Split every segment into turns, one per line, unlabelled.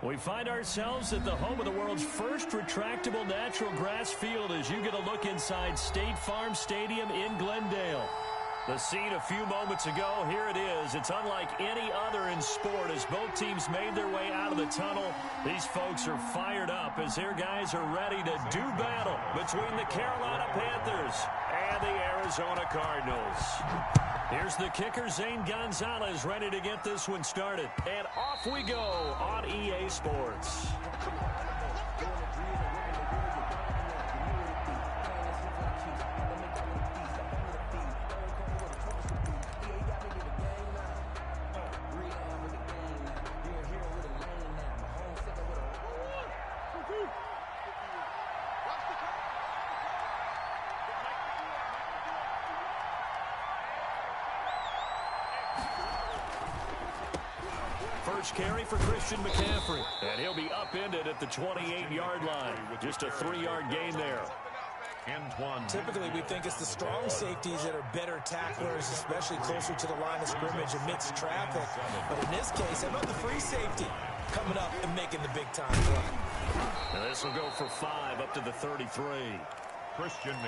We find ourselves at the home of the world's first retractable natural grass field as you get a look inside State Farm Stadium in Glendale. The scene a few moments ago, here it is. It's unlike any other in sport as both teams made their way out of the tunnel. These folks are fired up as their guys are ready to do battle between the Carolina Panthers and the Arizona Cardinals. Here's the kicker, Zane Gonzalez, ready to get this one started. And off we go on EA Sports. First carry for Christian McCaffrey. And he'll be upended at the 28-yard line. Just a 3-yard gain there.
Typically, we think it's the strong safeties that are better tacklers, especially closer to the line of scrimmage amidst traffic. But in this case, how about the free safety coming up and making the big-time play?
Now this will go for 5 up to the 33.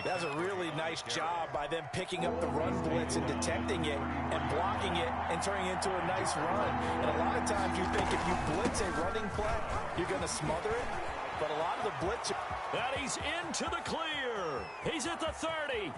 That's a really nice job by them picking up the run blitz and detecting it and blocking it and turning it into a nice run. And a lot of times you think if you blitz a running play, you're going to smother it. But a lot of the blitz...
And he's into the clear. He's at the 30.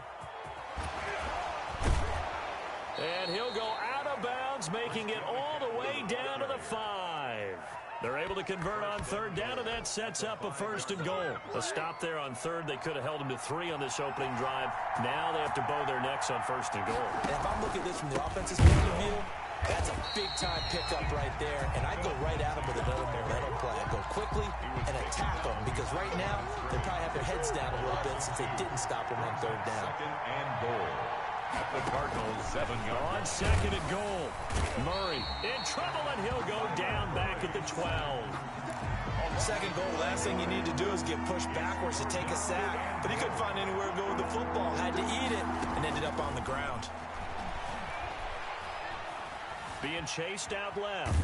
And he'll go out of bounds, making it all the way down to the 5. They're able to convert on third down, and that sets up a 1st and goal. A stop there on third. They could have held him to 3 on this opening drive. Now they have to bow their necks on 1st and goal.
And if I'm looking at this from the offense's point of view, that's a big-time pickup right there. And I'd go right at him with another momentum play. I'd go quickly and attack them because right now they probably have their heads down a little bit since they didn't stop him on third down.
2nd and goal. At the Cardinals 7-yard.
On 2nd and goal. Murray in trouble, and he'll go down back at the 12.
Second goal, last thing you need to do is get pushed backwards to take a sack. But he couldn't find anywhere to go with the football. Had to eat it and ended up on the ground.
Being chased out left.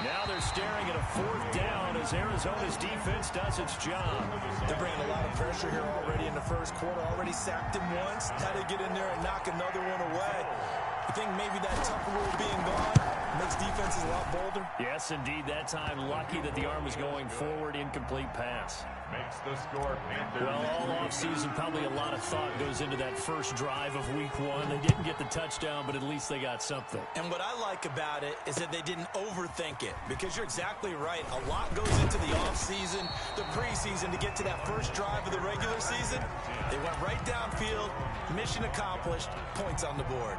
Now they're staring at a 4th down as Arizona's defense does its job.
They're bringing a lot of pressure here already in the first quarter. Already sacked him once. Had to get in there and knock another one away. You think maybe that tough rule being gone makes defenses a lot bolder?
Yes, indeed. That time, lucky that the arm was going forward. Incomplete pass.
Makes the score Panthers.
Well, all offseason, probably a lot of thought goes into that first drive of week 1. They didn't get the touchdown, but at least they got something.
And what I like about it is that they didn't overthink it, because you're exactly right. A lot goes into the offseason, the preseason, to get to that first drive of the regular season. They went right downfield, mission accomplished, points on the board.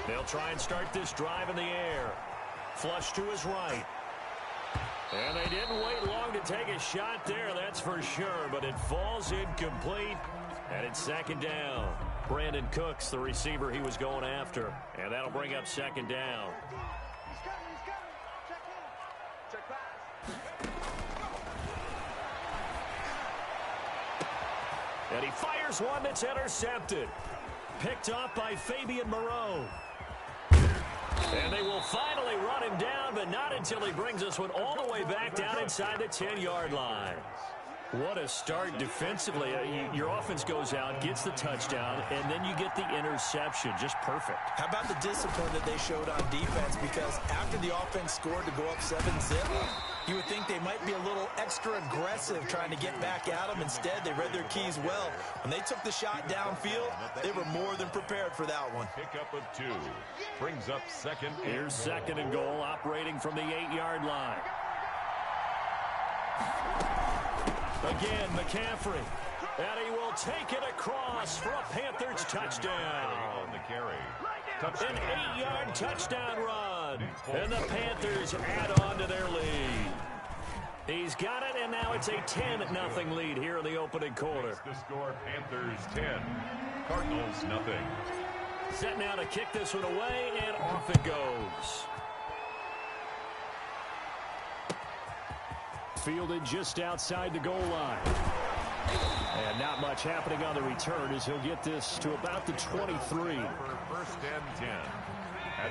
They'll try and start this drive in the air. Flush to his right. And they didn't wait long to take a shot there, that's for sure. But it falls incomplete, and it's 2nd down. Brandon Cooks, the receiver he was going after. And that'll bring up 2nd down. And he fires one that's intercepted. Picked off by Fabian Moreau. And they will finally run him down, but not until he brings this one all the way back down inside the 10-yard line. What a start defensively. Your offense goes out, gets the touchdown, and then you get the interception. Just perfect.
How about the discipline that they showed on defense? Because after the offense scored to go up 7-zip, you would think they might be a little extra aggressive trying to get back at them. Instead, they read their keys well. When they took the shot downfield, they were more than prepared for that one.
Pickup of 2. Brings up 2nd.
Here's 2nd and goal, operating from the 8-yard line. Again, McCaffrey. And he will take it across for a Panthers touchdown.
On the carry. Touchdown.
An 8-yard touchdown run. And the Panthers add on to their lead. He's got it, and now it's a 10-0 lead here in the opening quarter.
The score, Panthers 10, Cardinals nothing.
Set now to kick this one away, and off it goes. Fielded just outside the goal line. And not much happening on the return as he'll get this to about the 23.
First and 10.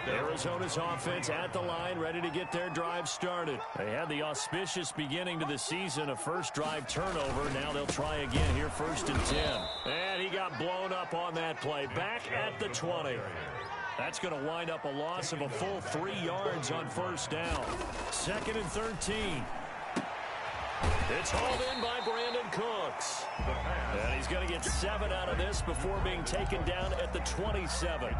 Arizona's offense at the line, ready to get their drive started. They had the auspicious beginning to the season, a first drive turnover. Now they'll try again here, first and 10. And he got blown up on that play. Back at the 20. That's going to wind up a loss of a full 3 yards on first down. Second and 13. It's hauled in by Brandon Cooks. And he's going to get 7 out of this before being taken down at the 27.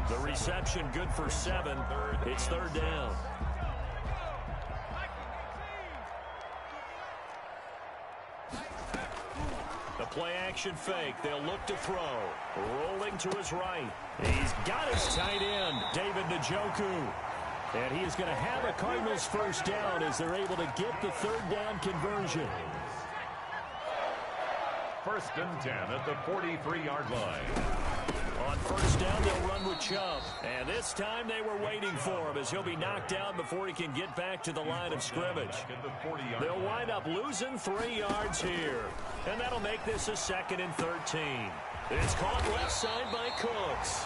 The reception good for 7. It's third down. The play action fake. They'll look to throw. Rolling to his right. He's got his tight end, David Njoku. And he is going to have a Cardinals first down as they're able to get the third down conversion.
First and 10 at the 43-yard line.
On first down, they'll run with Chubb. And this time they were waiting for him as he'll be knocked down before he can get back to the line of scrimmage. They'll wind up losing 3 yards here. And that'll make this a second and 13. It's caught left side by Cooks.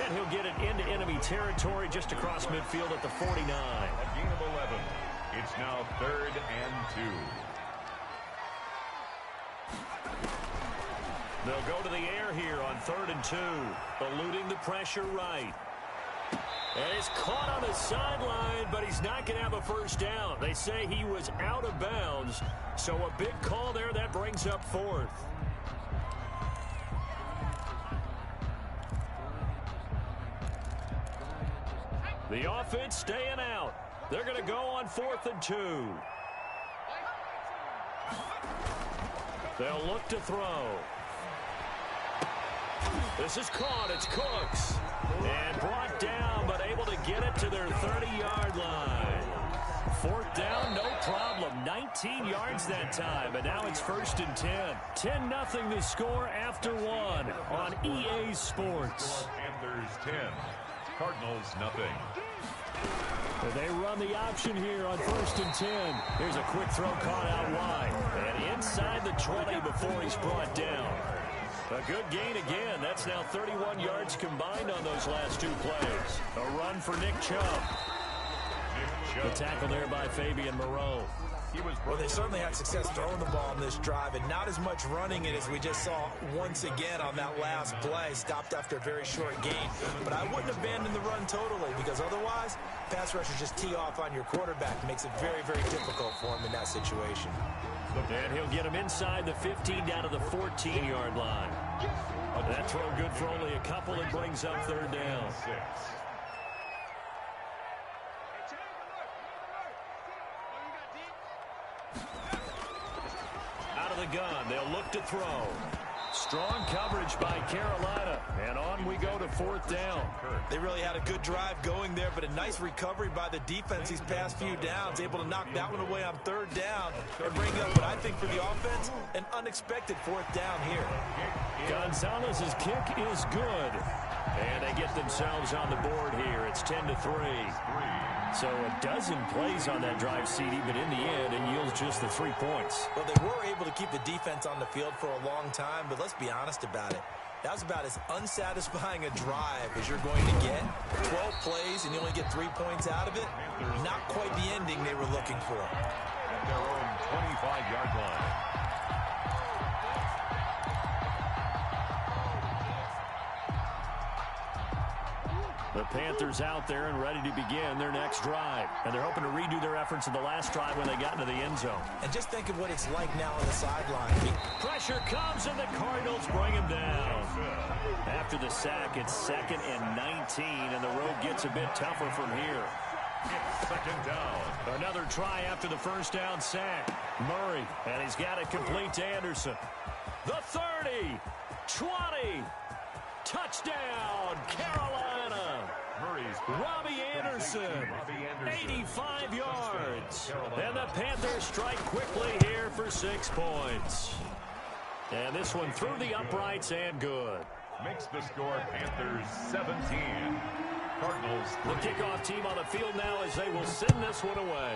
And he'll get it into enemy territory just across midfield at the 49.
A gain of 11. It's now third and 2.
They'll go to the air here on third and 2. Eluding the pressure right. And he's caught on the sideline, but he's not going to have a first down. They say he was out of bounds. So a big call there that brings up fourth. The offense staying out. They're going to go on 4th and 2. They'll look to throw. This is caught. It's Cooks. And brought down, but able to get it to their 30-yard line. 4th down, no problem. 19 yards that time, and now it's first and 10. 10-0 the score after 1 on EA Sports.
Panthers 10, Cardinals nothing.
They run the option here on first and 10. Here's a quick throw caught out wide. And inside the 20 before he's brought down. A good gain again. That's now 31 yards combined on those last 2 plays. A run for Nick Chubb. The tackle there by Fabian Moreau.
Well, they certainly had success throwing the ball on this drive, and not as much running it as we just saw once again on that last play. Stopped after a very short gain. But I wouldn't abandon the run totally, because otherwise, pass rushers just tee off on your quarterback. It makes it very, very difficult for him in that situation.
And he'll get him inside the 15 down to the 14-yard line. That throw good for only a couple. It brings up third down. Out of the gun, they'll look to throw. Strong coverage by Carolina. And on we go to 4th down.
They really had a good drive going there, but a nice recovery by the defense these past few downs. Able to knock that one away on 3rd down and bring up what I think for the offense, an unexpected 4th down here.
Gonzalez's kick is good. And they get themselves on the board here. It's 10-3. So a dozen plays on that drive, CD, but in the end, it yields just the 3 points.
Well, they were able to keep the defense on the field for a long time, but let's be honest about it. That was about as unsatisfying a drive as you're going to get. 12 plays and you only get 3 points out of it. Not quite the ending they were looking for.
At their own 25-yard line.
The Panthers out there and ready to begin their next drive. And they're hoping to redo their efforts in the last drive when they got into the end zone.
And just think of what it's like now on the sideline.
Pressure comes and the Cardinals bring him down. After the sack, it's 2nd and 19, and the road gets a bit tougher from here.
It's 2nd down.
Another try after the first down sack. Murray, and he's got it complete to Anderson. The 30, 20, touchdown, Carolina. Robbie Anderson, 85 yards. And the Panthers strike quickly here for 6 points. And this one through the uprights and good.
Makes the score Panthers 17. Cardinals 3.
The kickoff team on the field now as they will send this one away.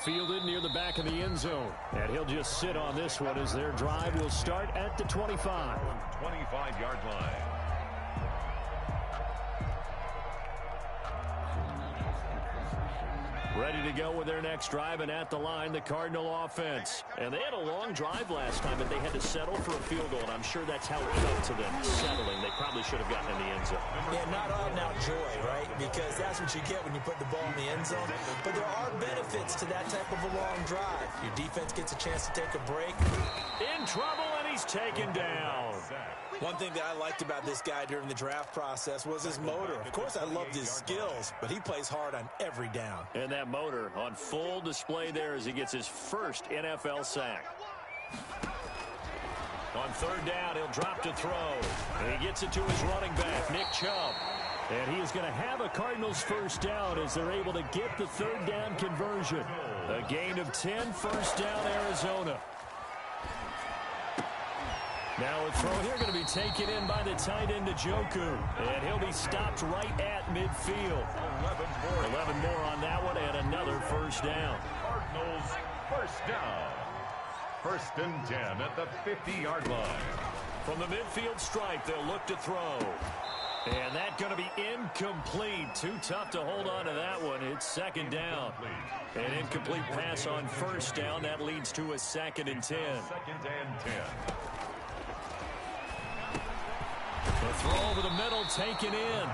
Fielded near the back of the end zone. And he'll just sit on this one as their drive will start at the 25.
25-yard line.
Ready to go with their next drive, and at the line, the Cardinal offense. And they had a long drive last time, but they had to settle for a field goal, and I'm sure that's how it felt to them, settling. They probably should have gotten in the end zone.
Yeah, not all now joy, right? Because that's what you get when you put the ball in the end zone. But there are benefits to that type of a long drive. Your defense gets a chance to take a break.
In trouble, and he's taken down.
One thing that I liked about this guy during the draft process was his motor. Of course, I loved his skills, but he plays hard on every down.
And that motor on full display there as he gets his first NFL sack. On third down, he'll drop to throw. And he gets it to his running back, Nick Chubb. And he is going to have a Cardinals first down as they're able to get the third down conversion. A gain of 10, first down, Arizona. Now a throw here going to be taken in by the tight end Njoku. And he'll be stopped right at midfield. 11 more on that one and another first down.
Cardinals first down. First and 10 at the 50-yard line.
From the midfield stripe, they'll look to throw. And that's going to be incomplete. Too tough to hold on to that one. It's second down. An incomplete pass on first down. That leads to a 2nd and 10.
Second and 10.
The throw over the middle taken in.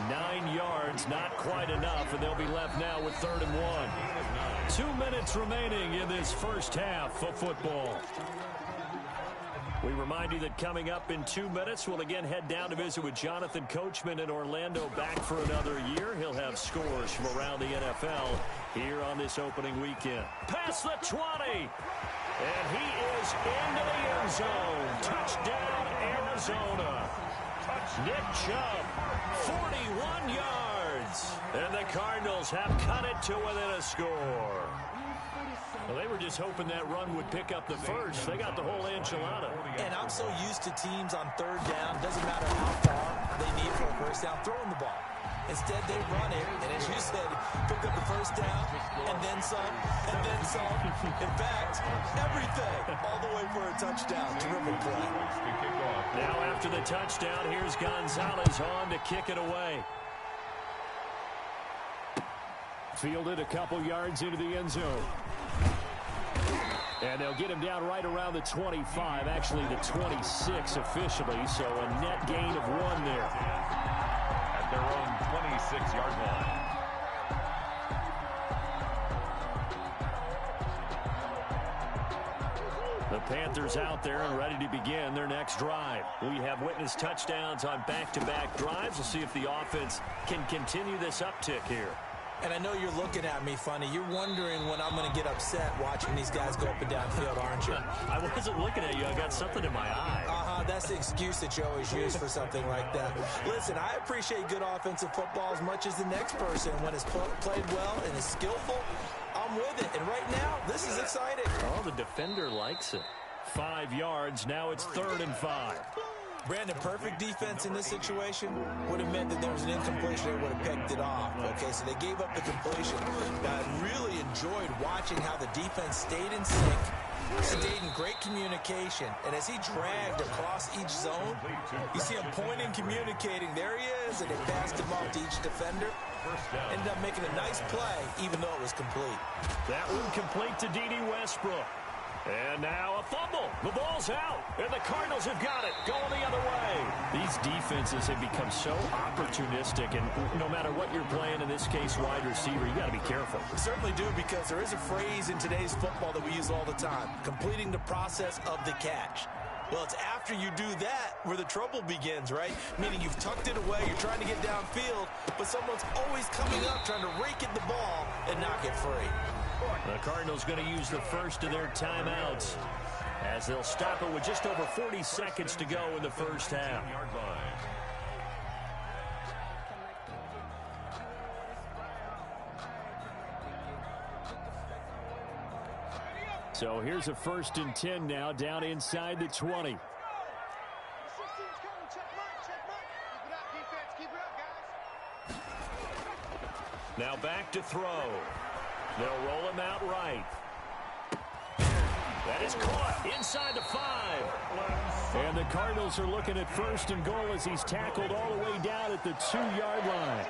9 yards, not quite enough, and they'll be left now with 3rd and 1. 2 minutes remaining in this first half of football. We remind you that coming up in 2 minutes, we'll again head down to visit with Jonathan Coachman in Orlando, back for another year. He'll have scores from around the NFL here on this opening weekend. Past the 20, and he is into the end zone. Touchdown, Arizona. Nick Chubb, 41 yards. And the Cardinals have cut it to within a score. Well, they were just hoping that run would pick up the first. They got the whole enchilada.
And I'm so used to teams on third down, doesn't matter how far they need for a first down, throwing the ball. Instead, they run it, and as you said, pick up the first down, and then some, and then some. In fact, everything, all the way for a touchdown. Terrific play.
Now after the touchdown, here's Gonzalez on to kick it away. Fielded a couple yards into the end zone. And they'll get him down right around the 25, actually the 26 officially, so a net gain of 1 there.
At their own 26-yard line.
The Panthers out there and ready to begin their next drive. We have witnessed touchdowns on back-to-back drives. We'll see if the offense can continue this uptick here.
And I know you're looking at me funny. You're wondering when I'm going to get upset watching these guys go up and down field, aren't you?
I wasn't looking at you. I got something in my eye.
That's the excuse that you always use for something like that. Listen, I appreciate good offensive football as much as the next person. When it's played well and is skillful, I'm with it. And right now, this is exciting.
Oh, the defender likes it. 5 yards. Now it's 3rd and 5.
Brandon, perfect defense in this situation would have meant that there was an incompletion. They would have picked it off. Okay, so they gave up the completion. But I really enjoyed watching how the defense stayed in sync, stayed in great communication. And as he dragged across each zone, you see him pointing, communicating. There he is, and they passed him off to each defender. Ended up making a nice play, even though it was complete.
That one complete to D.D. Westbrook. And now a fumble. The ball's out. And the Cardinals have got it. Going the other way. These defenses have become so opportunistic. And no matter what you're playing, in this case, wide receiver, you got to be careful.
We certainly do, because there is a phrase in today's football that we use all the time. Completing the process of the catch. Well, it's after you do that where the trouble begins, right? Meaning you've tucked it away, you're trying to get downfield, but someone's always coming up trying to rake at the ball and knock it free.
The Cardinals going to use the first of their timeouts. as they'll stop it with just over 40 seconds to go in the first half. So here's a 1st and 10 now, down inside the 20. Now back to throw. They'll roll him out right. That is caught inside the 5. And the Cardinals are looking at 1st and goal as he's tackled all the way down at the 2-yard line.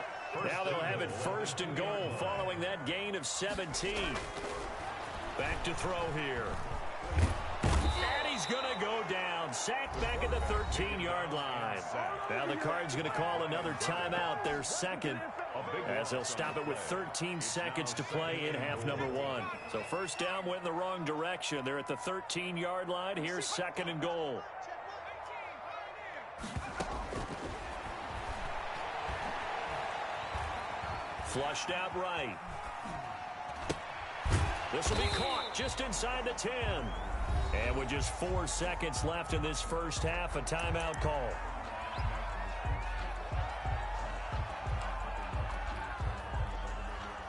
Now they'll have it 1st and goal following that gain of 17. Back to throw here. And he's going to go down. Sacked back at the 13-yard line. Now the Cards going to call another timeout, their second, as they'll stop it with 13 seconds to play in half number 1. So first down went in the wrong direction. They're at the 13-yard line. Here's 2nd and goal. Flushed out right. This will be caught just inside the 10. And with just 4 seconds left in this first half, a timeout call.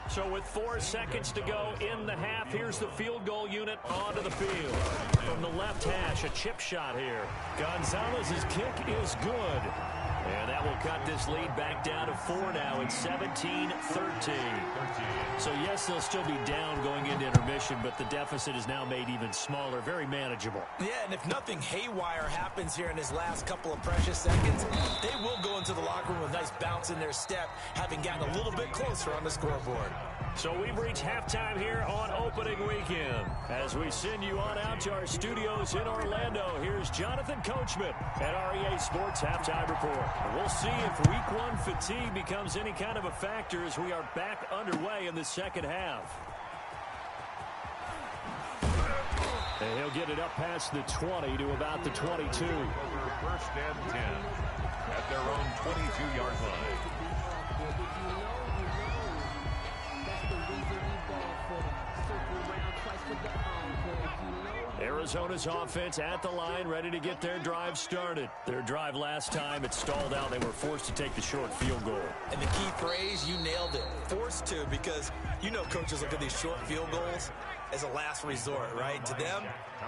So with 4 seconds to go in the half, here's the field goal unit onto the field. From the left hash, a chip shot here. Gonzalez's kick is good. And that will cut this lead back down to 4 now at 17-13. So, yes, they'll still be down going into intermission, but the deficit is now made even smaller, very manageable.
Yeah, and if nothing haywire happens here in his last couple of precious seconds, they will go into the locker room with a nice bounce in their step, having gotten a little bit closer on the scoreboard.
So we've reached halftime here on opening weekend. As we send you on out to our studios in Orlando, here's Jonathan Coachman at REA Sports Halftime Report. And we'll see if Week 1 fatigue becomes any kind of a factor as we are back underway in the second half. And he'll get it up past the 20 to about the 22.
1st and 10 at their own 22-yard line.
Arizona's offense at the line, ready to get their drive started. Their drive last time, it stalled out. They were forced to take the short field goal.
And the key phrase, you nailed it, forced to, because you know coaches look at these short field goals as a last resort, right? To them,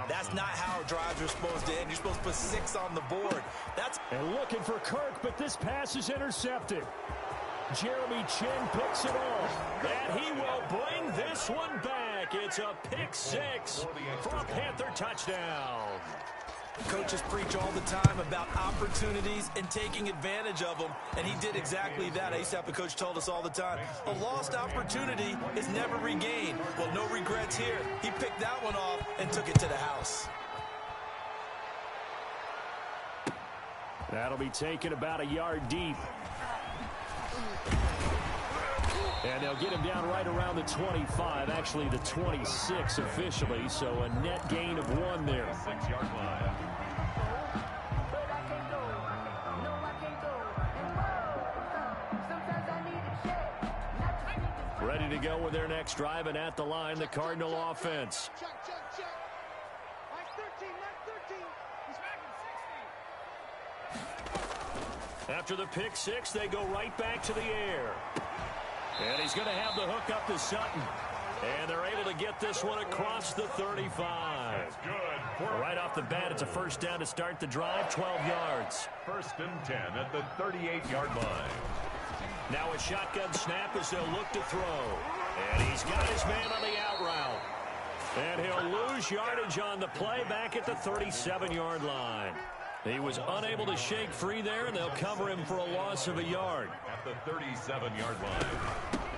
that's not how drives are supposed to end. You're supposed to put 6 on the board.
And looking for Kirk, but this pass is intercepted. Jeremy Chin picks it off, and he will bring this one back. It's a pick 6 for a Panther touchdown.
Coaches preach all the time about opportunities and taking advantage of them, and he did exactly that. I used to have a coach told us all the time, a lost opportunity is never regained. Well, no regrets here. He picked that one off and took it to the house.
That'll be taken about a yard deep. And they'll get him down right around the 25, actually the 26 officially, so a net gain of 1 there.
6-yard line.
Ready to go with their next drive, and at the line, the Cardinal offense. After the pick 6, they go right back to the air. And he's going to have the hook up to Sutton. And they're able to get this one across the 35.
That's good.
Right off the bat, it's a first down to start the drive, 12 yards.
1st and 10 at the 38-yard line.
Now a shotgun snap as they'll look to throw. And he's got his man on the out route. And he'll lose yardage on the play back at the 37-yard line. He was unable to shake free there, and they'll cover him for a loss of a yard.
At the 37-yard line.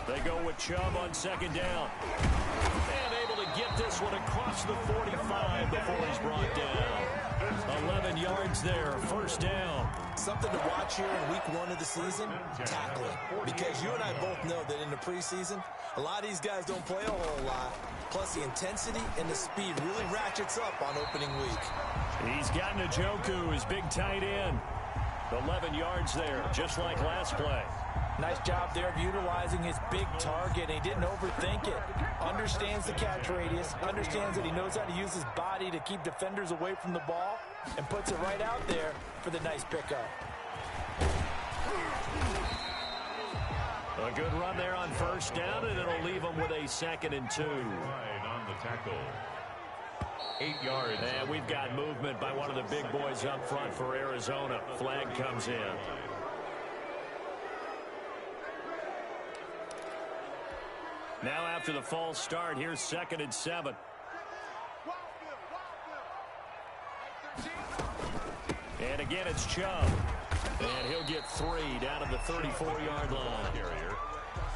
They go with Chubb on 2nd down. And able to get this one across the 45 before he's brought down. 11 yards there, 1st down.
Something to watch here in week 1 of the season, tackling. Because you and I both know that in the preseason, a lot of these guys don't play a whole lot. Plus the intensity and the speed really ratchets up on opening week.
He's got Njoku, his big tight end. 11 yards there, just like last play.
Nice job there of utilizing his big target. He didn't overthink it. Understands the catch radius. Understands that he knows how to use his body to keep defenders away from the ball. And puts it right out there for the nice pickup.
A good run there on first down, and it'll leave them with a 2nd and 2.
Right on the tackle. 8 yards.
And we've got movement by one of the big boys up front for Arizona. Flag comes in. Now after the false start, here's 2nd and 7. And again, it's Chubb. And he'll get 3 down at the 34-yard line.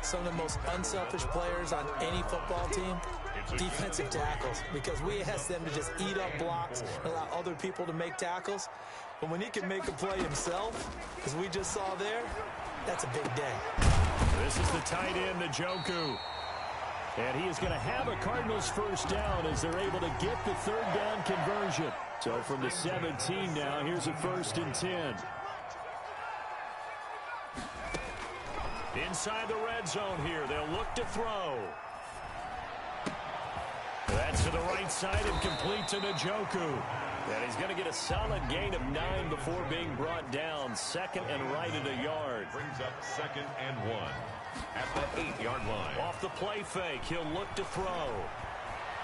Some of the most unselfish players on any football team, defensive tackles, because we ask them to just eat up blocks and allow other people to make tackles. But when he can make a play himself, as we just saw there, that's a big day.
This is the tight end, Njoku. And he is going to have a Cardinals first down as they're able to get the 3rd down conversion. So from the 17 now, here's a 1st and 10. Inside the red zone here, they'll look to throw. That's to the right side and complete to Njoku. And he's going to get a solid gain of 9 before being brought down. 2nd and right at a yard.
Brings up 2nd and 1 at the 8-yard line.
Off the play fake, he'll look to throw.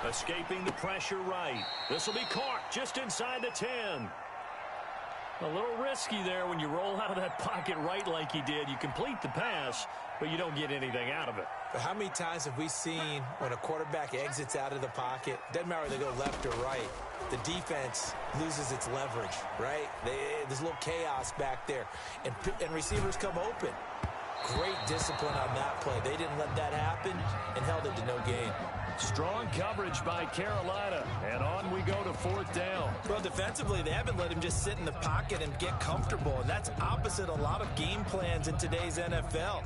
Escaping the pressure right. This will be caught just inside the 10. A little risky there when you roll out of that pocket right like he did. You complete the pass, but you don't get anything out of it.
But how many times have we seen when a quarterback exits out of the pocket, doesn't matter whether they go left or right, the defense loses its leverage, right? There's a little chaos back there, and receivers come open. Great discipline on that play. They didn't let that happen and held it to no gain.
Strong coverage by Carolina, and on we go to 4th down.
Well, defensively, they haven't let him just sit in the pocket and get comfortable, and that's opposite a lot of game plans in today's NFL.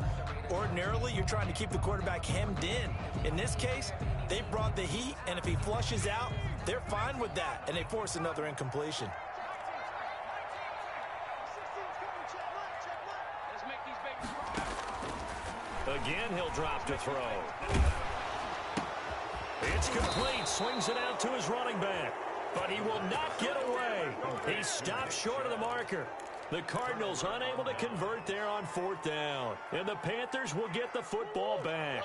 Ordinarily, you're trying to keep the quarterback hemmed in. In this case, they brought the heat, and if he flushes out, they're fine with that, and they force another incompletion.
Again, he'll drop to throw. It's complete. Swings it out to his running back. But he will not get away. He stopped short of the marker. The Cardinals unable to convert there on 4th down. And the Panthers will get the football back.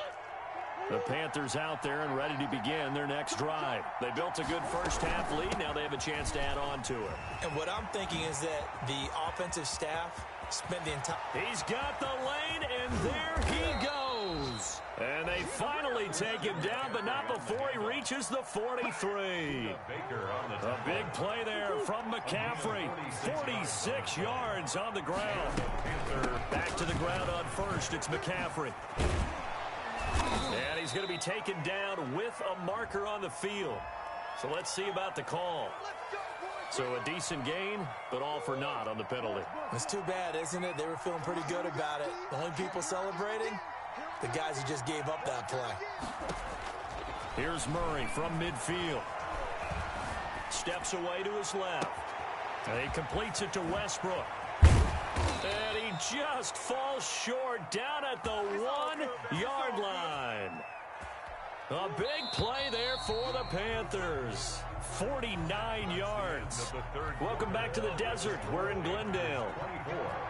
The Panthers out there and ready to begin their next drive. They built a good first-half lead. Now they have a chance to add on to it.
And what I'm thinking is that the offensive staff spent the entire...
He's got the lane, and there he goes. And they finally take him down, but not before he reaches the 43. A big play there from McCaffrey. 46 yards on the ground. Back to the ground on first. It's McCaffrey. And he's going to be taken down with a marker on the field. So let's see about the call. So a decent gain, but all for naught on the penalty.
It's too bad, isn't it? They were feeling pretty good about it. The only people celebrating, the guys who just gave up that play.
Here's Murray from midfield. Steps away to his left. And he completes it to Westbrook. And he just falls short down at the 1-yard line. A big play there for the Panthers. 49 yards. Welcome back to the desert. We're in Glendale.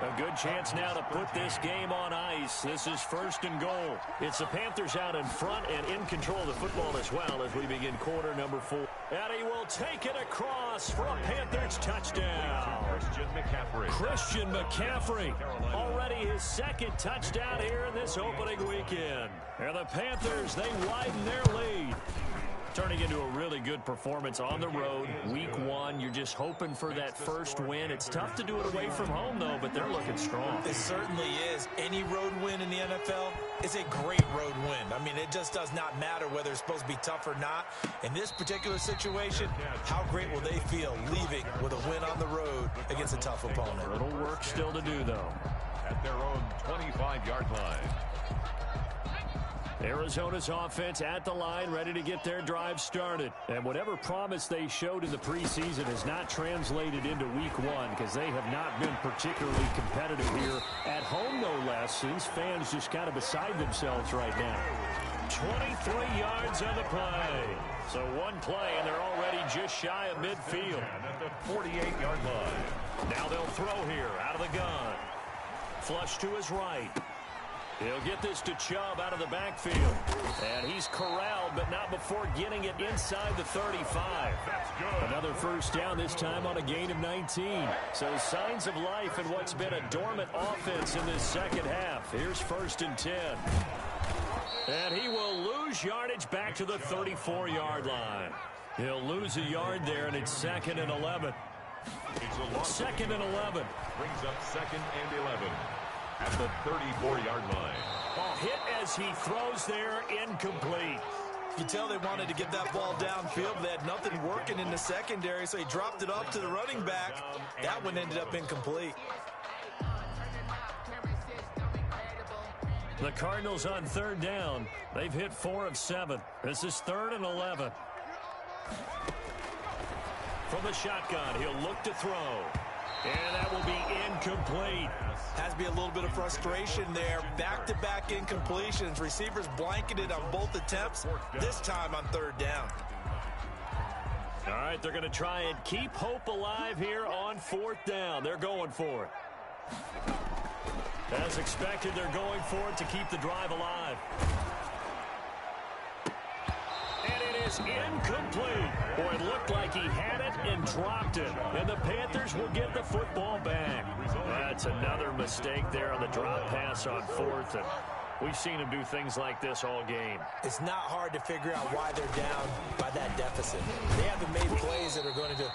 A good chance now to put this game on ice. This is 1st and goal. It's the Panthers out in front and in control of the football as well as we begin quarter number 4. And he will take it across for a Panthers touchdown. Christian McCaffrey. Already his 2nd touchdown here in this opening weekend. And the Panthers, they widen their lead. Turning into a really good performance on the road. Week 1, you're just hoping for that first win. It's tough to do it away from home, though, but they're looking strong.
It certainly is. Any road win in the NFL is a great road win. I mean, it just does not matter whether it's supposed to be tough or not. In this particular situation, how great will they feel leaving with a win on the road against a tough opponent?
A little work still to do, though.
At their own 25-yard line.
Arizona's offense at the line, ready to get their drive started. And whatever promise they showed in the preseason has not translated into week one because they have not been particularly competitive here at home, no less, since fans just kind of beside themselves right now. 23 yards on the play. So one play, and they're already just shy of midfield.
At the 48-yard line.
Now they'll throw here out of the gun. Flush to his right. He'll get this to Chubb out of the backfield. And he's corralled, but not before getting it inside the 35.
That's good.
Another first down, this time on a gain of 19. So signs of life in what's been a dormant offense in this second half. Here's 1st and 10. And he will lose yardage back to the 34-yard line. He'll lose a yard there, and it's 2nd and 11.
It's a loss.
2nd and 11.
Brings up 2nd and 11. At the 34-yard line.
A hit as he throws there, incomplete.
You can tell they wanted to get that ball downfield, but they had nothing working in the secondary, so he dropped it off to the running back. That one ended up incomplete.
The Cardinals on 3rd down. They've hit 4 of 7. This is 3rd and 11. From the shotgun, he'll look to throw. And that will be incomplete.
Has to be a little bit of frustration there. Back-to-back incompletions. Receivers blanketed on both attempts, this time on 3rd down.
All right, they're going to try and keep hope alive here on 4th down. They're going for it. As expected, they're going for it to keep the drive alive. And it is incomplete. Boy, it looked like he had it and dropped it. And the Panthers will get the football back. That's another mistake there on the drop pass on 4th. And we've seen him do things like this all game.
It's not hard to figure out why they're down by that deficit. They haven't made plays that are going to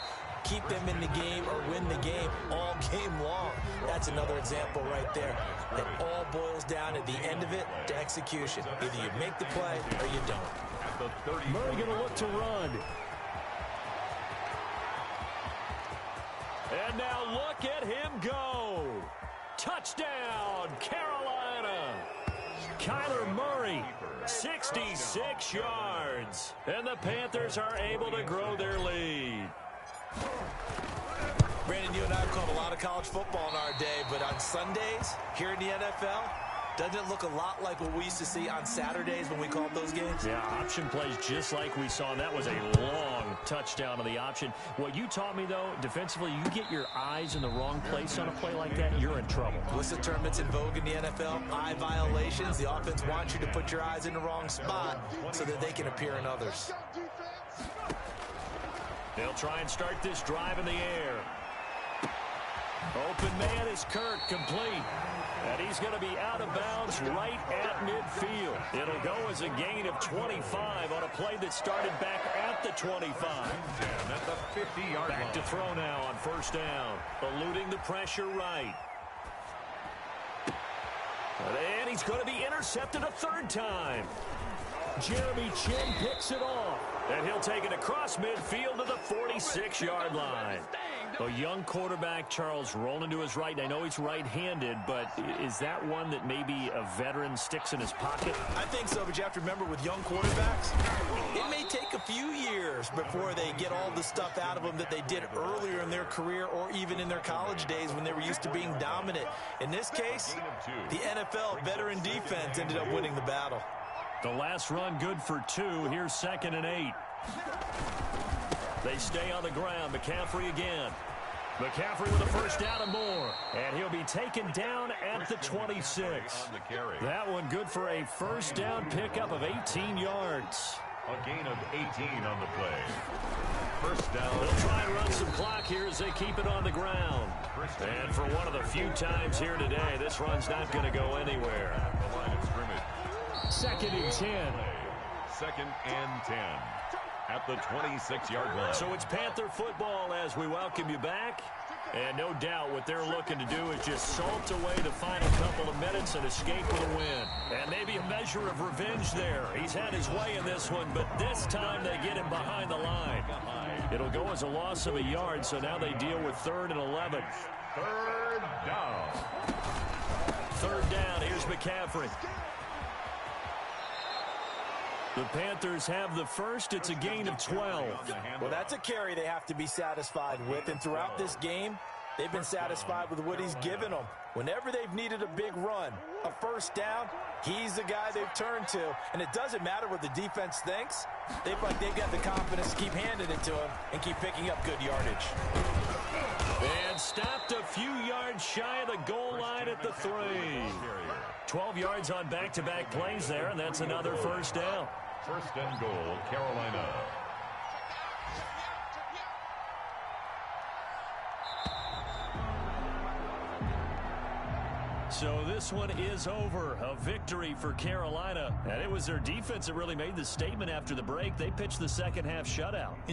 keep them in the game or win the game all game long. That's another example right there. That all boils down at the end of it to execution. Either you make the play or you don't.
Murray going to look to run. And now look at him go. Touchdown, Carolina. Kyler Murray, 66 yards. And the Panthers are able to grow their lead.
Brandon, you and I have called a lot of college football in our day, but on Sundays here in the NFL, doesn't it look a lot like what we used to see on Saturdays when we called those games?
Yeah, option plays just like we saw. And that was a long touchdown on the option. What you taught me, though, defensively, you get your eyes in the wrong place on a play like that, you're in trouble.
What's the term that's in vogue in the NFL? Eye violations. The offense wants you to put your eyes in the wrong spot so that they can appear in others.
They'll try and start this drive in the air. Open man is Kirk, complete. And he's going to be out of bounds right at midfield. It'll go as a gain of 25 on a play that started back at the 25.
At the 50-yard line.
Back to throw now on 1st down. Eluding the pressure right. And he's going to be intercepted a 3rd time. Jeremy Chin picks it off. And he'll take it across midfield to the 46-yard line. A young quarterback, Charles, rolling to his right. I know he's right-handed, but is that one that maybe a veteran sticks in his pocket?
I think so, but you have to remember with young quarterbacks, it may take a few years before they get all the stuff out of them that they did earlier in their career or even in their college days when they were used to being dominant. In this case, the NFL veteran defense ended up winning the battle.
The last run good for 2. Here's 2nd and 8. They stay on the ground. McCaffrey again. McCaffrey with a 1st down and more. And he'll be taken down at the 26. That one good for a 1st down pickup of 18 yards.
A gain of 18 on the play. 1st down.
They'll try and run some clock here as they keep it on the ground. And for one of the few times here today, this run's not going to go anywhere.
The line of scrimmage.
2nd and 10.
2nd and 10. At the 26-yard line.
So it's Panther football as we welcome you back. And no doubt what they're looking to do is just salt away the final couple of minutes and escape with a win. And maybe a measure of revenge there. He's had his way in this one, but this time they get him behind the line. It'll go as a loss of a yard, so now they deal with 3rd and 11.
3rd down.
3rd down, here's McCaffrey. The Panthers have the first. It's a gain of 12.
Well, that's a carry they have to be satisfied with. And throughout this game, they've been satisfied with what he's given them. Whenever they've needed a big run, a first down, he's the guy they've turned to. And it doesn't matter what the defense thinks. They've got the confidence to keep handing it to him and keep picking up good yardage.
And stopped a few yards shy of the goal line at the 3. 12 yards on back-to-back plays there, and that's another first down.
First and goal, Carolina.
So this one is over. A victory for Carolina. And it was their defense that really made the statement after the break. They pitched the second half shutout.